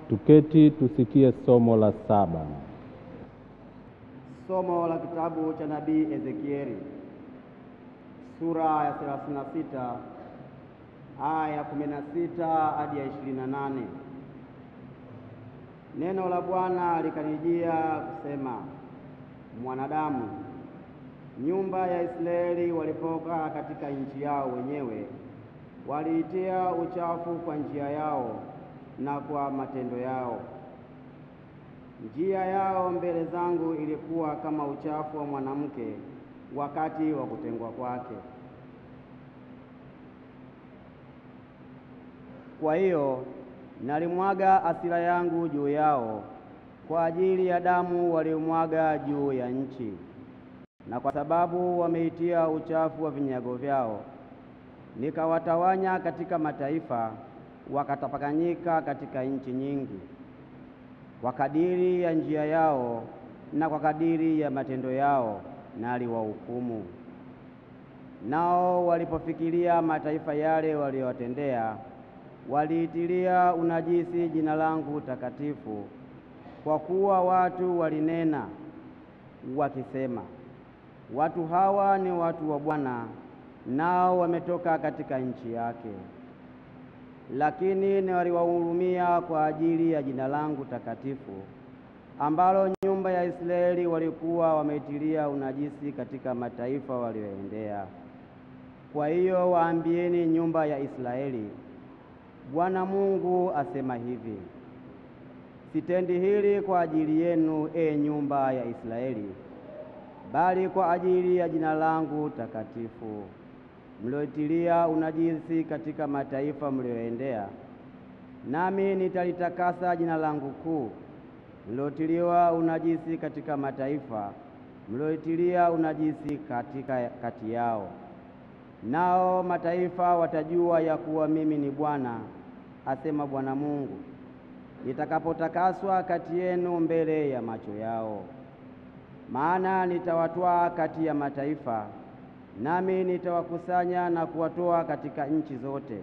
Tuketi tusikie somo la 7. Somo la kitabu cha nabii Ezekieli, sura ya 36 aya ya 16 hadi ya 28. Neno la Bwana likanijia kusema, mwanadamu, nyumba ya Israeli walipoka katika nchi yao wenyewe, waliitia uchafu kwa njia yao na kwa matendo yao. Njia yao mbele zangu ilikuwa kama uchafu wa mwanamke wakati wa kutengwa kwake. Kwa hiyo nalimwaga hasira yangu juu yao kwa ajili ya damu waliomwaga juu ya nchi, na kwa sababu wameitia uchafu wa vinyago vyao. Nikawatawanya katika mataifa, wakatapakanyika katika nchi nyingi, kwa kadiri ya njia yao na kwa kadiri ya matendo yao naliwahukumu. Nao walipofikiria mataifa yale waliyowatendea, waliitilia unajisi jina langu takatifu, kwa kuwa watu walinena wakisema, watu hawa ni watu wa Bwana, nao wametoka katika nchi yake. Lakini naliwahurumia kwa ajili ya jina langu takatifu, ambalo nyumba ya Israeli walikuwa wameitilia unajisi katika mataifa walioendea. Kwa hiyo waambieni nyumba ya Israeli, Bwana Mungu asema hivi, sitendi hili kwa ajili yenu, nyumba ya Israeli, bali kwa ajili ya jina langu takatifu, mlioitilia unajisi katika mataifa mlioendea. Nami nitalitakasa jina langu kuu, mliotiliwa unajisi katika mataifa mlioitilia unajisi kati yao. Nao mataifa watajua ya kuwa mimi ni Bwana, asema Bwana Mungu, nitakapotakaswa kati yenu mbele ya macho yao. Maana nitawatwaa kati ya mataifa, nami nitawakusanya na kuwatoa katika nchi zote,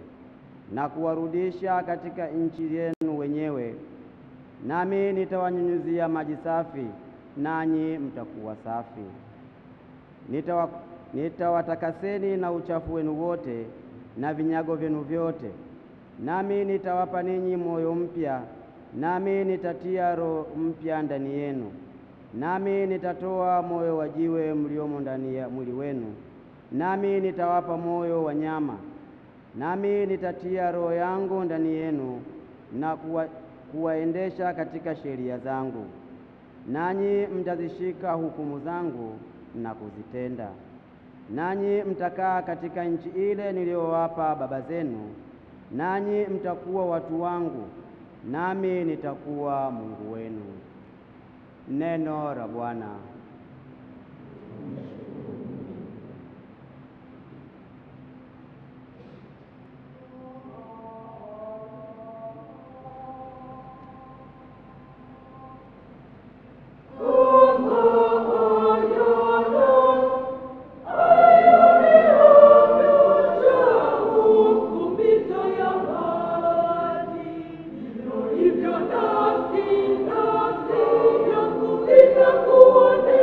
na kuwarudisha katika nchi yenu wenyewe. Nami nitawanyunyuzia maji safi, nanyi mtakuwa safi. Nitawatakaseni na uchafu wenu wote na vinyago vyenu vyote. Nami nitawapa ninyi moyo mpya, nami nitatia roho mpya ndani yenu. Nami nitatoa moyo wa jiwe mliomo ndani ya mwili wenu, nami nitawapa moyo wa nyama. Nami nitatia roho yangu ndani yenu na kuwaendesha katika sheria zangu, nanyi mtazishika hukumu zangu na kuzitenda. Nanyi mtakaa katika nchi ile niliyowapa baba zenu, nanyi mtakuwa watu wangu, nami nitakuwa Mungu wenu. Neno la Bwana. Itakuone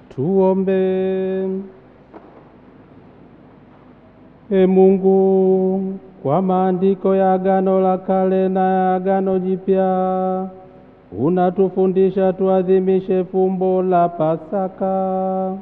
Tuombe. E Mungu, kwa maandiko ya Agano la Kale na ya Agano Jipya, unatufundisha tuadhimishe fumbo la Pasaka.